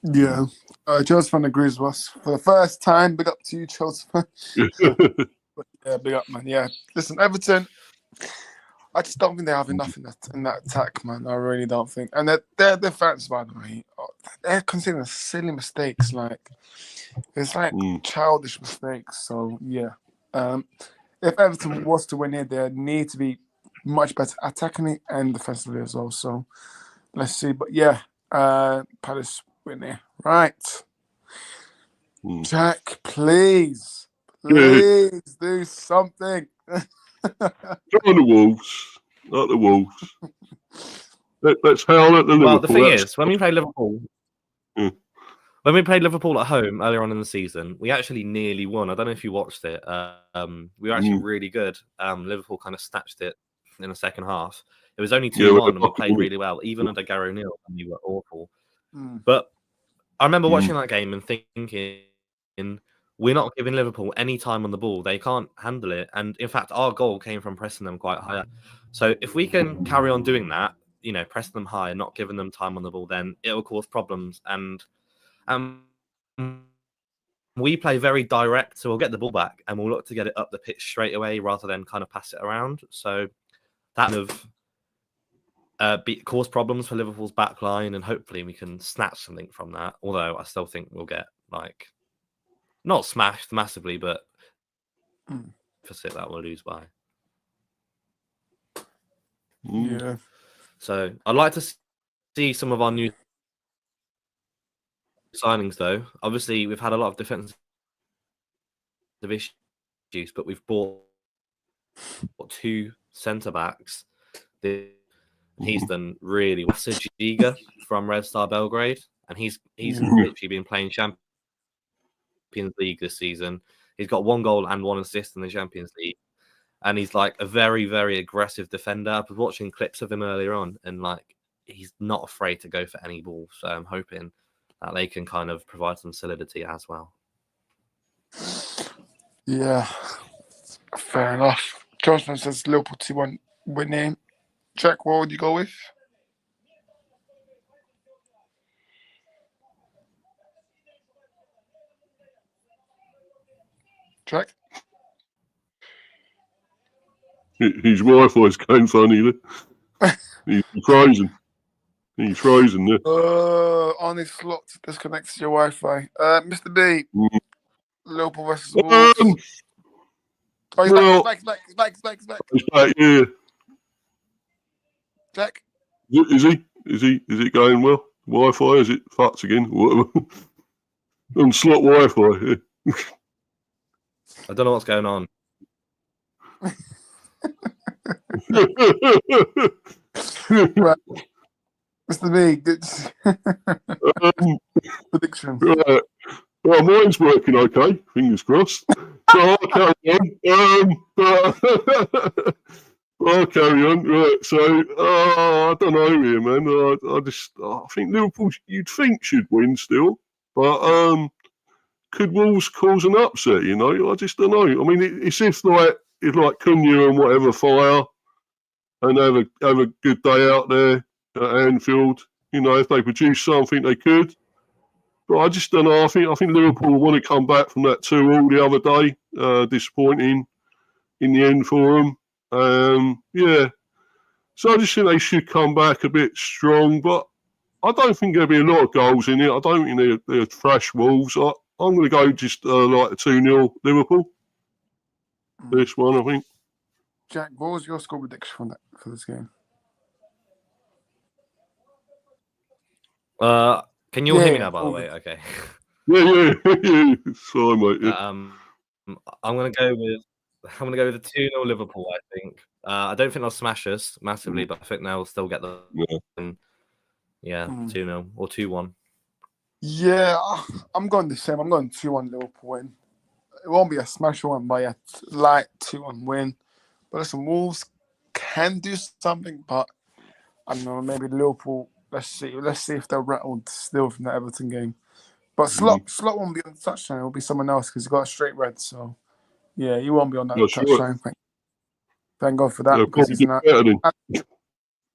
Yeah, Chelsea fan agrees with us for the first time. Big up to you, Chelsea fan. Yeah, big up, man. Yeah, listen, Everton. I just don't think they have enough in that attack, man. I really don't think. And their defense, by the way, they're considering silly mistakes. Like it's like childish mistakes. So yeah, if Everton was to win here, they need to be much better attacking and defensively as well. So let's see. But yeah, Palace win here, right? Jack, please do something. Join the Wolves, not the Wolves. Let's howl at the Liverpool. Well, the thing is, when we played Liverpool, when we played Liverpool at home earlier on in the season, we actually nearly won. I don't know if you watched it. We were actually really good. Liverpool kind of snatched it in the second half. It was only 2-1, and we played really well, even under Gary O'Neill, and we were awful. But I remember watching that game and thinking, we're not giving Liverpool any time on the ball. They can't handle it. And in fact, our goal came from pressing them quite high. So if we can carry on doing that, pressing them high and not giving them time on the ball, then it will cause problems. And we play very direct, so we'll get the ball back and we'll look to get it up the pitch straight away rather than kind of pass it around. So that kind of cause problems for Liverpool's back line, and hopefully we can snatch something from that. Although I still think we'll get not smashed massively, but deficit that we'll lose by. Yeah. So I'd like to see some of our new signings, though. Obviously, we've had a lot of defensive issues, but we've bought 2 centre backs. He's done really well. Giga from Red Star Belgrade, and he's literally been playing Champions League this season. He's got 1 goal and 1 assist in the Champions League, and he's like a very, very aggressive defender. I was watching clips of him earlier on, and he's not afraid to go for any ball. So I'm hoping that they can kind of provide some solidity as well. Yeah, fair enough. Johnson says Liverpool 2-1 winning. Jack, what would you go with? Jack? His Wi-Fi's going funny. He's frozen. He's frozen there. On his slot disconnects your Wi-Fi. Mr. B, Liverpool versus Wolves. He's back. He's back, yeah. Jack? Is he? Is it going well? Wi-Fi? Is it fucked again? Whatever. On slot Wi-Fi. Yeah. I don't know what's going on. Right. Mr. B, good prediction. Right. Well, mine's working okay. Fingers crossed. So I'll carry on. I'll carry on. Right. So I don't know here, man. I think Liverpool, you'd think, should win still, but could Wolves cause an upset? I just don't know. I mean, it's if Cunha and whatever fire and have a good day out there at Anfield. If they produce something, they could. But I just don't know. I think Liverpool want to come back from that 2-2 the other day. Disappointing in the end for them. Yeah. So I just think they should come back a bit strong. But I don't think there'll be a lot of goals in it. I don't think they'll thrash Wolves. I'm going to go just like a 2-0 Liverpool. This one, I think. Jack, what was your score prediction for this game? Can you all hear me now, by the way? Okay. Yeah. Sorry, mate. Yeah. I'm gonna go with a 2-0 Liverpool. I think. I don't think they'll smash us massively, but I think they'll still get the 2-0 or 2-1. Yeah, I'm going the same. I'm going 2-1 Liverpool win. It won't be a smash one, but a light 2-1 win. But listen, Wolves can do something, but I don't know, maybe Liverpool. Let's see if they're rattled still from the Everton game. But Slot won't be on the touchline. It'll be someone else because he's got a straight red. So yeah, he won't be on that touchline. Thank God for that, because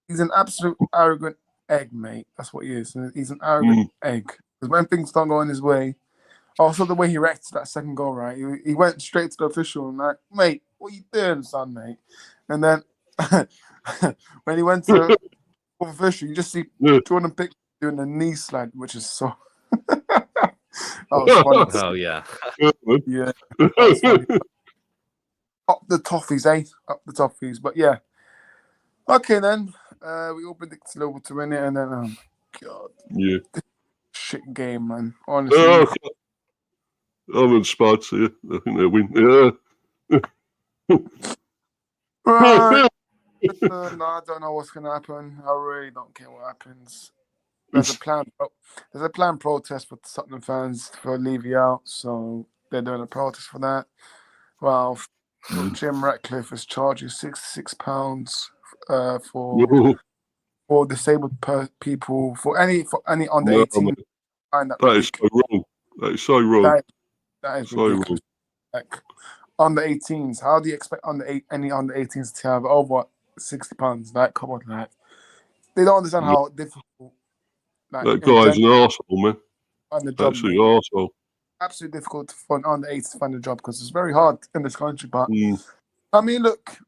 he's an absolute arrogant egg, mate. That's what he is. He's an arrogant egg. Because when things don't go in his way, Also, the way he reacted to that second goal, right? He went straight to the official and like, mate, what are you doing, son, mate? And then when he went to the official, you just see Yeah. Jordan Pickford doing a knee slide, which is so. That was funny. Oh yeah. Yeah, man. Yeah, that was funny. Up the toffees, eh? Up the toffees. But yeah. Okay, then. We all predicted Liverpool to win it, and then, oh my God. Yeah. Shit game, man. Honestly. Oh, I'm in spots here. I think they'll win. Yeah. Right. No, I don't know what's going to happen. I really don't care what happens. There's a planned protest for Tottenham fans for Levy out, so they're doing a protest for that. Well, Jim Ratcliffe is charging £66 for disabled people for any under 18. That is so wrong. That is so wrong. That is so ridiculous. wrong. Like under 18s, how do you expect any under 18s to have over £60? Like, come on, like they don't understand how difficult. Like, That guy's an arsehole, man. find a job, Absolute arsehole. absolutely difficult for an under 18 to find a job because it's very hard in this country. But Mm. I mean, look,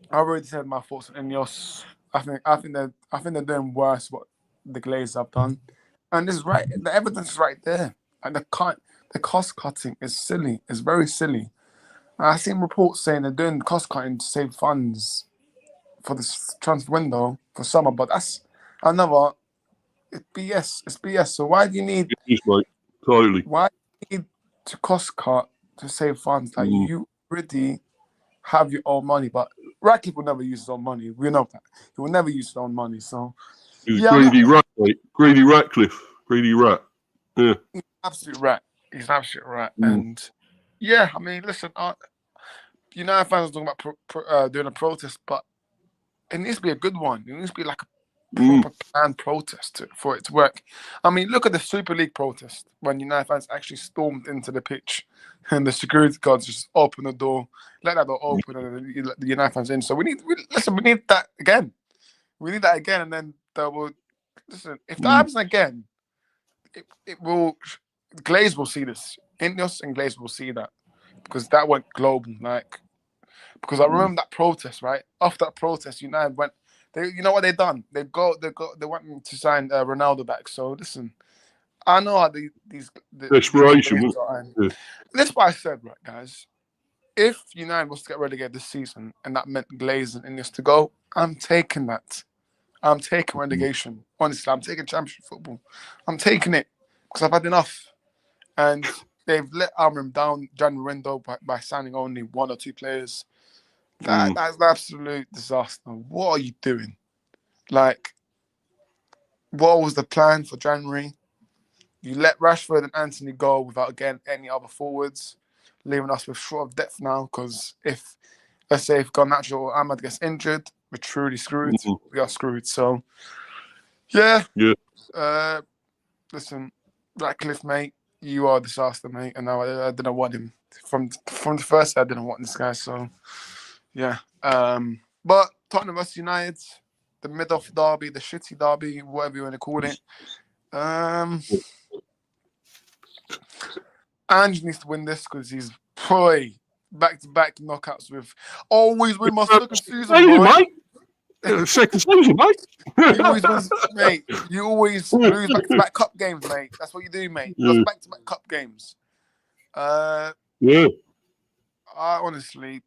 I already said my thoughts on Ineos. I think they're doing worse what the Glazers have done, and this is right. The evidence is right there. And the cost cutting is silly. It's very silly. And I've seen reports saying they're doing cost cutting to save funds for this transfer window for summer, but that's another. It's BS. It's BS. So why do you need? It is, mate. Totally. Why do you need to cost cut to save funds? Like you already have your own money, but Ratcliffe will never use his own money. We know that he will never use his own money. So He's a greedy rat, mate. Greedy Ratcliffe. Greedy rat. Yeah. he's an absolute rat. He's an absolute rat. And yeah, I mean, listen, United fans are talking about doing a protest, but it needs to be a good one. It needs to be like a proper planned protest for it to work. I mean, look at the Super League protest when United fans actually stormed into the pitch and the security guards just opened the door, let that door open, and then you let the United fans in. So we need that again. We need that again, and then listen. If that happens again, it will. Glaze will see this. Ineos and Glaze will see that because that went global. Because I remember that protest, right? After that protest, United went. You know what they done? They went to sign Ronaldo back. So listen, I know how these desperation. That's what I said, right, guys. If United was to get relegated this season and that meant Glaze and Ineos to go, I'm taking that. I'm taking relegation. Honestly, I'm taking championship football. I'm taking it because I've had enough. And they've let Almond down January window by signing only one or two players. That's an absolute disaster. What are you doing? Like, what was the plan for January? You let Rashford and Anthony go without getting any other forwards, leaving us with short of depth now. Because let's say if Garnacho or Ahmad gets injured, we're truly screwed. We are screwed. So, yeah. Listen, Ratcliffe, mate, you are a disaster, mate. And I didn't want him from the first. I didn't want this guy. So, yeah. But Tottenham vs United, the mid-off derby, the shitty derby, whatever you want to call it. Ange needs to win this because he's probably back-to-back knockouts with always win my second season, mate. Second season, mate. You always win, mate. You always lose back-to-back cup games, mate. That's what you do, mate. Just back-to-back cup games. I honestly,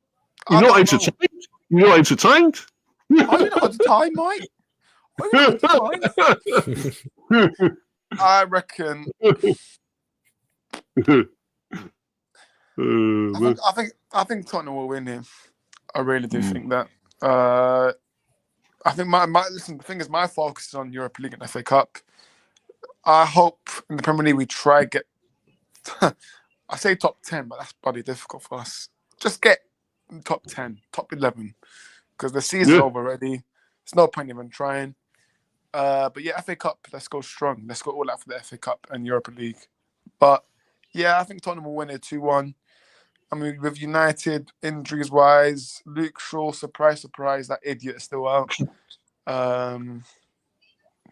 You're not entertained. You're not entertained. I'm not at the time, mate. I reckon. I think Tottenham will win here. I really do think that. I think listen. The thing is, my focus is on Europa League and FA Cup. I hope in the Premier League we try get. I say top 10, but that's bloody difficult for us. Just get top 10, top 11, because the season's over already. There's no point even trying. But yeah, FA Cup, let's go strong. Let's go all out for the FA Cup and Europa League. But yeah, I think Tottenham will win it 2-1. I mean, with United, injuries-wise, Luke Shaw, surprise, that idiot is still out.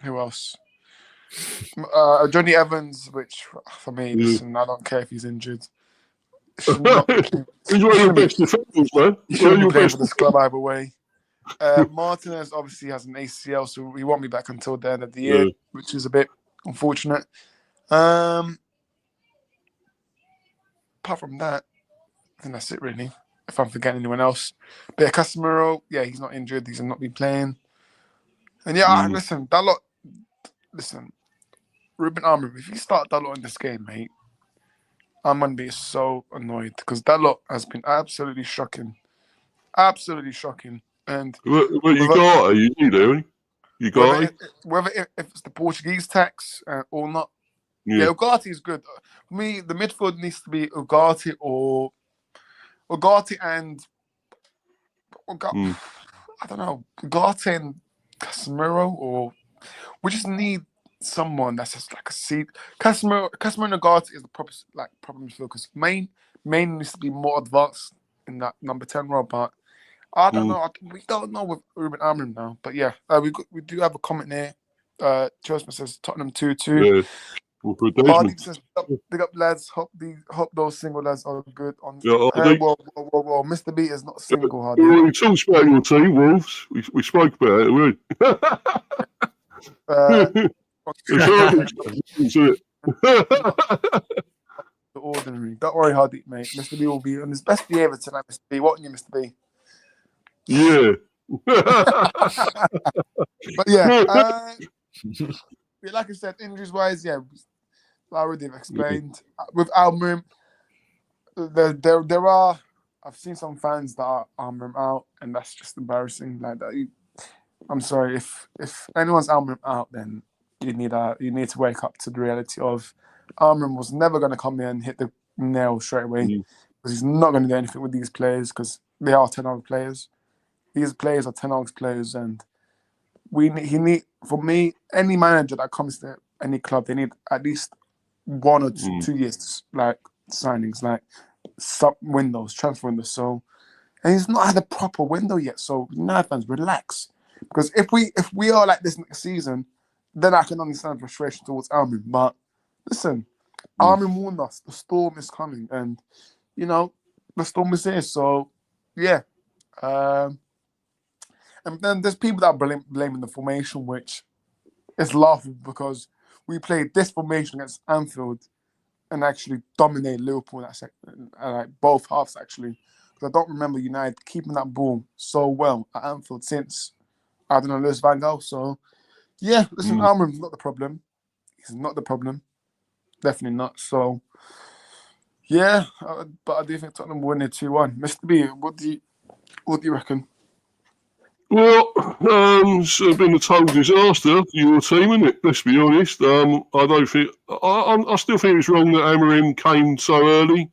Who else? Johnny Evans, which for me, listen, I don't care if he's injured. Should not be, He's one of your best defenders, man. he shouldn't be playing for this club either way. Martinez obviously has an ACL, so he won't be back until the end of the year, which is a bit unfortunate. Apart from that, I think that's it really. If I'm forgetting anyone else, but Casemiro, yeah, he's not injured. He's not been playing. And yeah, listen, Dalot. Listen, Ruben Amorim, if you start Dalot in this game, mate, I'm gonna be so annoyed because Dalot has been absolutely shocking. Absolutely shocking. And But you got it, you do. You got it. Whether if it's the Portuguese tax or not. Yeah, Ugarte is good. For me, the midfield needs to be Ugarte and I don't know, Ugarte and Casemiro, or we just need someone that's just like a seed. Casemiro and Ugarte is the proper midfield because Main needs to be more advanced in that number 10 role, but I don't know. We don't know with Ruben Amorim now. But yeah, we do have a comment here. Chelsea says Tottenham 2-2. Yeah. Hardy says, big up lads. Hope those single lads are good. Whoa, Mr. B is not single, Hardy. We talked about your team, Wolves. We spoke about it, didn't we? The ordinary. Don't worry, Hardy, mate. Mr. B will be on his best behavior tonight, Mr. B. Won't you, Mr. B? Yeah. But yeah, like I said, injuries-wise, yeah, I already have explained. With Amorim, there are. I've seen some fans that are Amorim out, and that's just embarrassing. Like that, I'm sorry if anyone's Amorim out, then you need to wake up to the reality of Amorim was never going to come in and hit the nail straight away because he's not going to do anything with these players because they are 10-hour players. These players are 10-hour players, and for me, any manager that comes to any club, they need at least 1 or 2 years, like signings, like sub windows, transfer windows. So, and he's not had a proper window yet. So, United fans, relax, because if we are like this next season, then I can understand frustration towards Amorim. But listen, Amorim warned us the storm is coming, and the storm is here. So, yeah. And then there's people that are blaming the formation, which is laughable because we played this formation against Anfield and actually dominated Liverpool in that second, like both halves actually. Because I don't remember United keeping that ball so well at Anfield since, I don't know, Lewis Van Gaal. So, yeah, listen, Amorim's not the problem. He's not the problem. Definitely not. So, yeah, but I do think Tottenham will win it 2-1. Mr. B, what do you reckon? Well, it's been a total disaster for your team, isn't it? Let's be honest. I don't think I still think it's wrong that Amorim came so early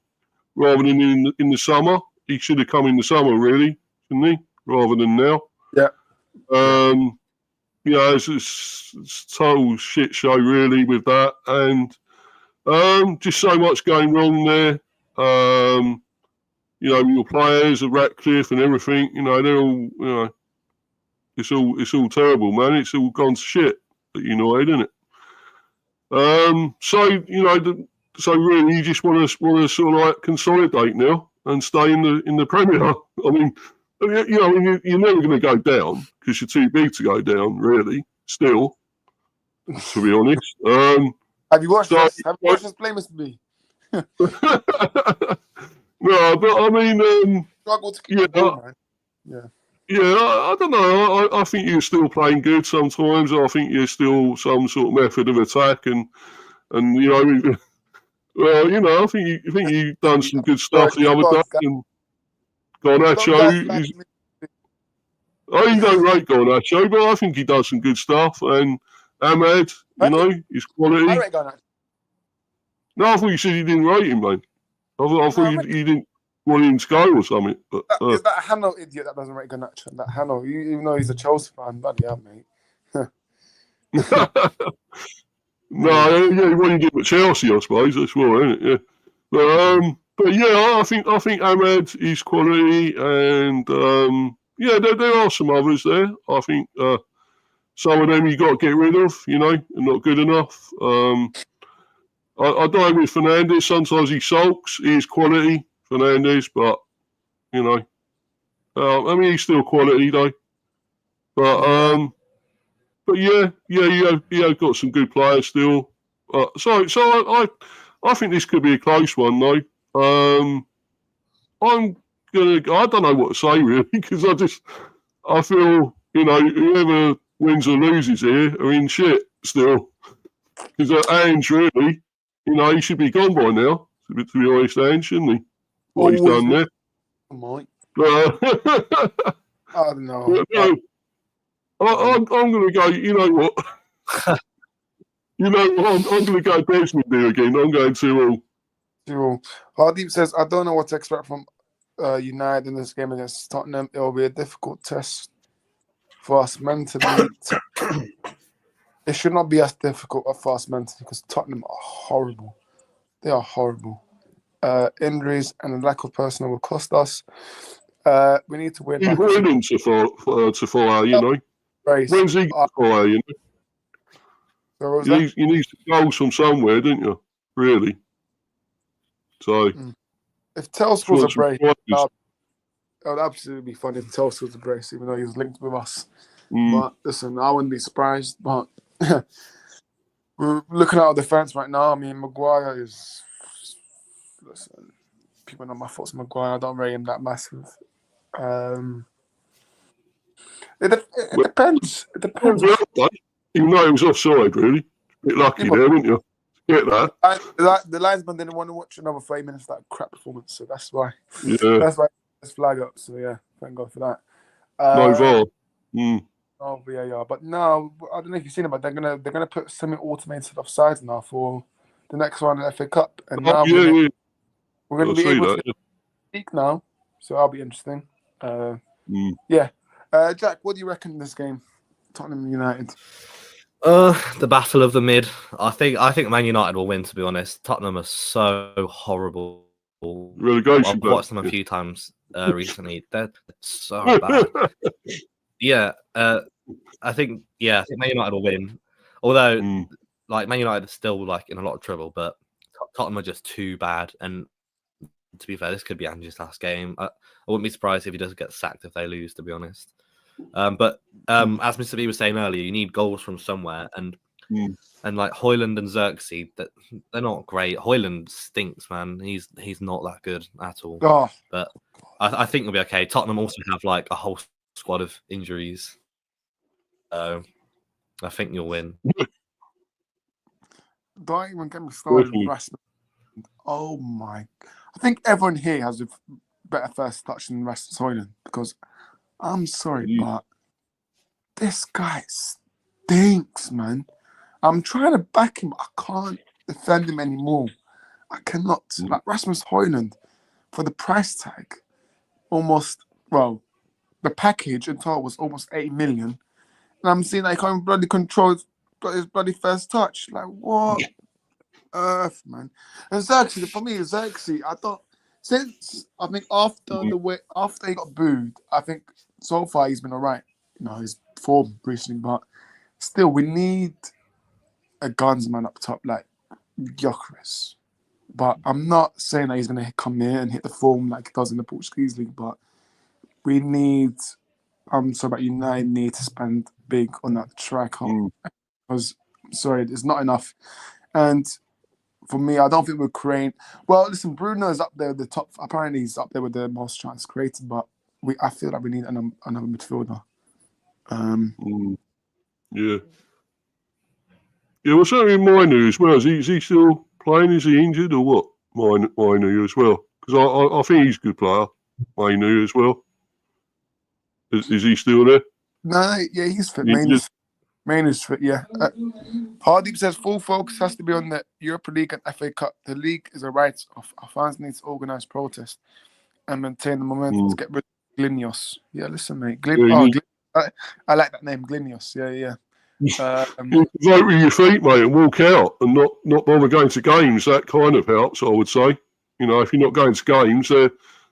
rather than in the summer. He should have come in the summer, really, shouldn't he? Rather than now. Yeah. It's total shit show really with that, and just so much going wrong there. Your players, Ratcliffe and everything. They're all. It's all terrible, man. It's all gone to shit at United, isn't it? So really, you just want to sort of like consolidate now and stay in the Premier. I mean, you're never going to go down because you're too big to go down, really. Still, to be honest. Have you watched this? Have you watched this play, Mr. B? No, but I mean, struggle to keep going, man. Yeah. Yeah, I don't know. I think you're still playing good sometimes. I think you're still some sort of method of attack, and I think you've done some good stuff the other day. And Garnacho, you don't rate Garnacho, but I think he does some good stuff. And Ahmed, his quality. I rate Garnacho. No, I thought you said you didn't rate him, mate. I thought you didn't want him to go or something. But, is that Hanno idiot that doesn't rate Garnacho? That Hanno, even though he's a Chelsea fan, bloody hell, mate. No, yeah, what you did with Chelsea, I suppose, that's well, isn't it? Yeah. But yeah, I think Ahmed is quality, and there are some others there. I think some of them you got to get rid of, and not good enough. I don't with Fernandes. Sometimes he sulks. He is quality, Fernandes, but he's still quality though. But yeah, got some good players still. So I think this could be a close one though. I don't know what to say really, because I feel whoever wins or loses here are in shit still. Because Ange really, he should be gone by now. To be honest, Ange, shouldn't he? What he's done there. Mike. I don't know. I'm going to go. You know what? I'm going to go Desmond there again. I'm going 2-2. Hardeep says, I don't know what to expect from United in this game against Tottenham. It will be a difficult test for us mentally. It should not be as difficult for us mentally because Tottenham are horrible. They are horrible. Injuries and a lack of personnel will cost us. We need to win. He's willing to follow, When's he going to follow, So you need goals from somewhere, don't you? Really. So, if Tell scores a brace, it would absolutely be fun if Tell scores a brace, even though he's linked with us. But listen, I wouldn't be surprised. But we're looking at our defense right now. I mean, Maguire is. Listen, people know my thoughts on Maguire. I don't rate him that massive. It depends. It depends. Even though he was offside, really. A bit lucky there, wouldn't you? Get that. The linesman didn't want to watch another 30 minutes of that crap performance, so that's why. Yeah. That's why it's flag up. So yeah, thank God for that. No VAR. Oh yeah. But no, I don't know if you've seen it, but they're gonna put semi-automated offsides now for the next one in the FA Cup, and now we're gonna be able to speak now, so that'll be interesting. Yeah. Jack, what do you reckon in this game, Tottenham United? The battle of the mid. I think Man United will win. To be honest, Tottenham are so horrible. Relegation. I've watched them a few times recently. They're so bad. Yeah, I think Man United will win. Although, Man United is still in a lot of trouble, but Tottenham are just too bad. And to be fair, this could be Ange's last game. I wouldn't be surprised if he doesn't get sacked if they lose. To be honest. But as Mr. B was saying earlier, you need goals from somewhere, and Højlund and Xerxes, they're not great. Højlund stinks, man. He's not that good at all. Oh. But I think they'll be okay. Tottenham also have a whole squad of injuries, so I think you'll win. Don't even get me started with Rasmus. Oh my! I think everyone here has a better first touch than Rasmus Højlund because. I'm sorry, but this guy stinks, man. I'm trying to back him. I can't defend him anymore. I cannot. Rasmus Højlund, for the price tag, the package in total was almost 80 million. And I'm seeing he can't bloody control his bloody first touch. What earth, man? And Xerxes, for me, I thought, after he got booed, I think so far he's been all right. His form recently, but still, we need a gunsman up top like Gyökeres. But I'm not saying that he's going to come here and hit the form like he does in the Portuguese league. But we need. I'm sorry, but United need to spend big on that striker because there's not enough. And for me, I don't think we're creating. Well, listen, Bruno is up there with the top. Apparently, he's up there with the most chances created. But I feel like we need another midfielder. Yeah. What's happening with Mainu as well? Is he still playing? Is he injured or what? Mainu as well? Because I think he's a good player. Mainu as well. Is he still there? No, yeah, he's fit. Mainu's fit, yeah. Hardeep says full focus has to be on the Europa League and FA Cup. The league is a write-off. Our fans need to organise protests and maintain the momentum to get rid of Glinios. Yeah, listen, mate. I like that name, Glinios. Yeah. Vote with your feet, mate, and walk out and not bother going to games. That kind of helps, I would say. If you're not going to games,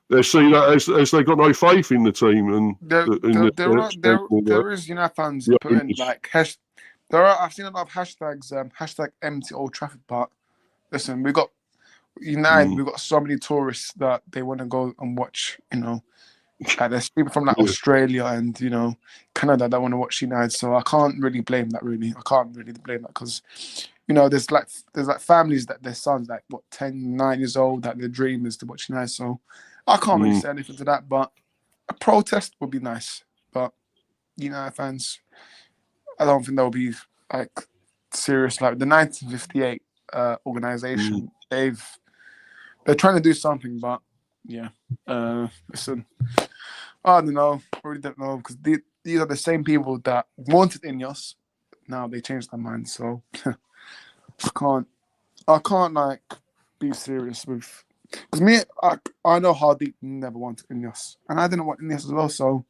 they see that as they got no faith in the team and there is United fans putting like I've seen a lot of hashtags hashtag empty Old Trafford Park. Listen, we've got so many tourists that they want to go and watch, like there's people from like Australia and Canada that want to watch United, so I can't really blame that. I can't really blame that because there's like families that their sons like 9 years old that their dream is to watch United, so I can't really say anything to that. But a protest would be nice. But United fans, I don't think they'll be like serious. Like the 1958 organization, they're trying to do something, but yeah. Listen, I don't know. I really don't know because these are the same people that wanted Ineos. Now they changed their mind, so I can't like be serious with because me. I know Hardeep never wanted Ineos, and I didn't want Ineos as well. So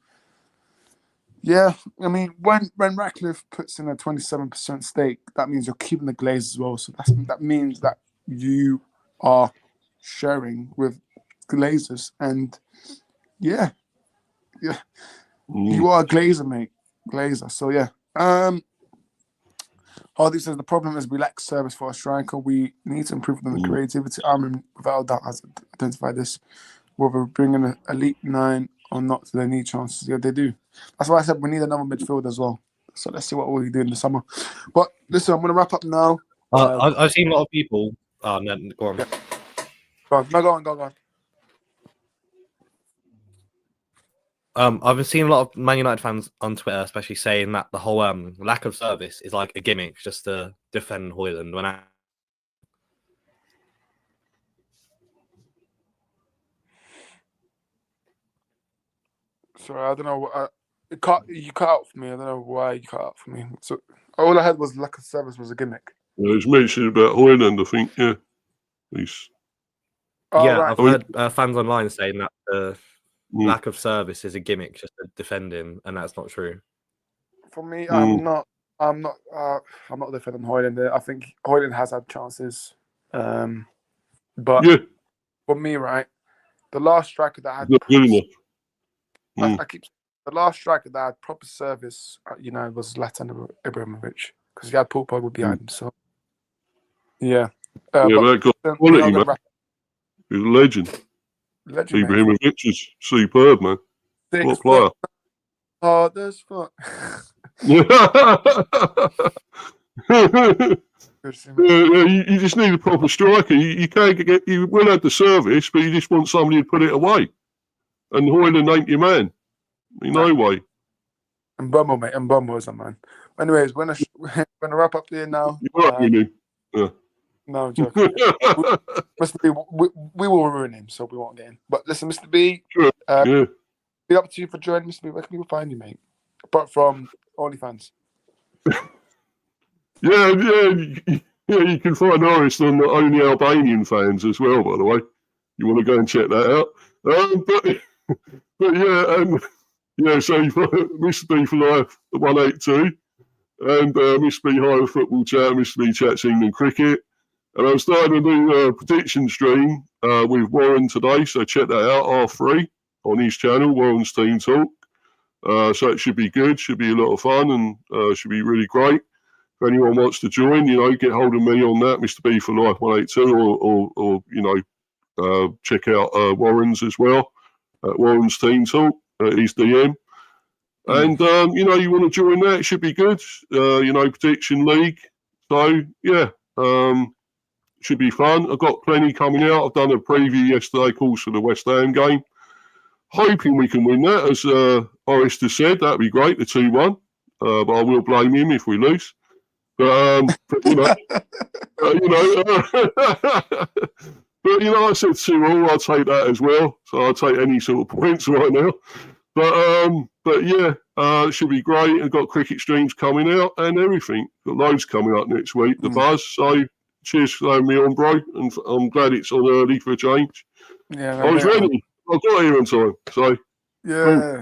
yeah, I mean, when Ratcliffe puts in a 27% stake, that means you're keeping the Glazers as well. So that means that you are sharing with Glazers, and yeah, you are a Glazer, mate, Glazer. So yeah, Hardy says the problem is we lack service for a striker. We need to improve on the creativity. Armin, without a doubt, has identified this. Whether bringing an elite 9 or not, do they need chances? Yeah, they do. That's why I said we need another midfield as well. So let's see what we do in the summer. But listen, I'm going to wrap up now. I've seen a lot of people. No, go on. Yeah. Go on. I've been seeing a lot of Man United fans on Twitter, especially saying that the whole lack of service is like a gimmick just to defend Højlund. Sorry, I don't know. You cut out for me. I don't know why you cut out for me. So all I had was lack of service was a gimmick. Yeah, it's mentioned about Højlund, I think. Yeah, right. I've heard fans online saying that the lack of service is a gimmick just to defend him, and that's not true. For me, I'm not defending Højlund. I think Højlund has had chances, but for me, right, the last striker that had the last striker that had proper service, was Zlatan Ibrahimovic because he had Paul Pogba behind him. So yeah, that got quality, man. He's a legend. Ibrahimovic is superb, man. What player? Hard as fuck. You just need a proper striker. You can't you will have the service, but you just want somebody to put it away. And Højlund ain't your man. No way. And Bumble, mate. And Bumble is a man. Anyways, we're gonna wrap up there now. You're right, really. Yeah. No, I'm joking. Mr. B, we will ruin him, so we won't get him. But listen, Mr. B, be up to you for joining, Mr. B. Where can people find you, mate? Apart from OnlyFans. Yeah, you can find Norris on the Only Albanian Fans as well, by the way. You want to go and check that out. So you've got Mr. B for Life 182 and Mr. B Higher Football Chat, Mr. B Chats England Cricket. And I'm starting a new prediction stream with Warren today, so check that out, R3, on his channel, Warren's Team Talk. So it should be good, should be a lot of fun, and should be really great. If anyone wants to join, get hold of me on that, Mr. B for Life 182, or check out Warren's as well, at Warren's Team Talk, his DM. And, you want to join that, it should be good, prediction league. So, yeah, should be fun. I've got plenty coming out. I've done a preview yesterday, of course, for the West Ham game. Hoping we can win that, as Orister said, that'd be great, the 2-1. But I will blame him if we lose. But I said 2-all. I'll take that as well. So I'll take any sort of points right now. But yeah, it should be great. I've got cricket streams coming out and everything. Got loads coming up next week. The Buzz. So cheers for having me on, bro. And I'm glad it's on early for a change. Yeah, I was ready. I got here on time. So yeah.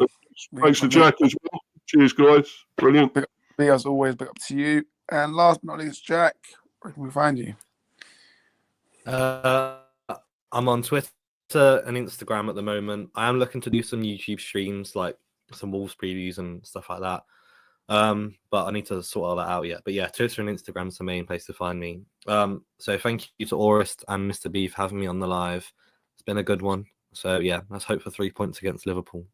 Thanks to Jack as well. Cheers, guys. Brilliant. Big as always, big up to you. And last but not least, Jack, where can we find you? I'm on Twitter an Instagram at the moment. I am looking to do some YouTube streams, like some Wolves previews and stuff like that. But I need to sort all that out yet. But yeah, Twitter and Instagram is the main place to find me. So thank you to Orist and Mr. B for having me on the live. It's been a good one. So yeah, let's hope for 3 points against Liverpool.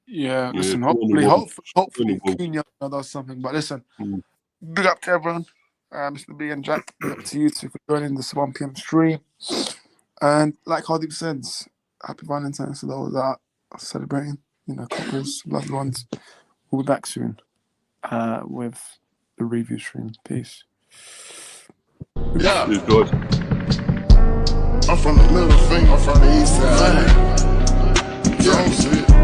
Yeah, Yeah, listen, hopefully hopefully Wolves. Cunha does something. But listen, Mm. big up to everyone. Mr. B and Jack, big up to you two for joining this 1 p.m. stream. And like Hardeep says, happy Valentine's to those that are celebrating, couples, loved ones. We'll be back soon with the review stream. Peace. Yeah, Cheers, guys. I'm from the middle finger, I'm from the east side. Yeah, see it.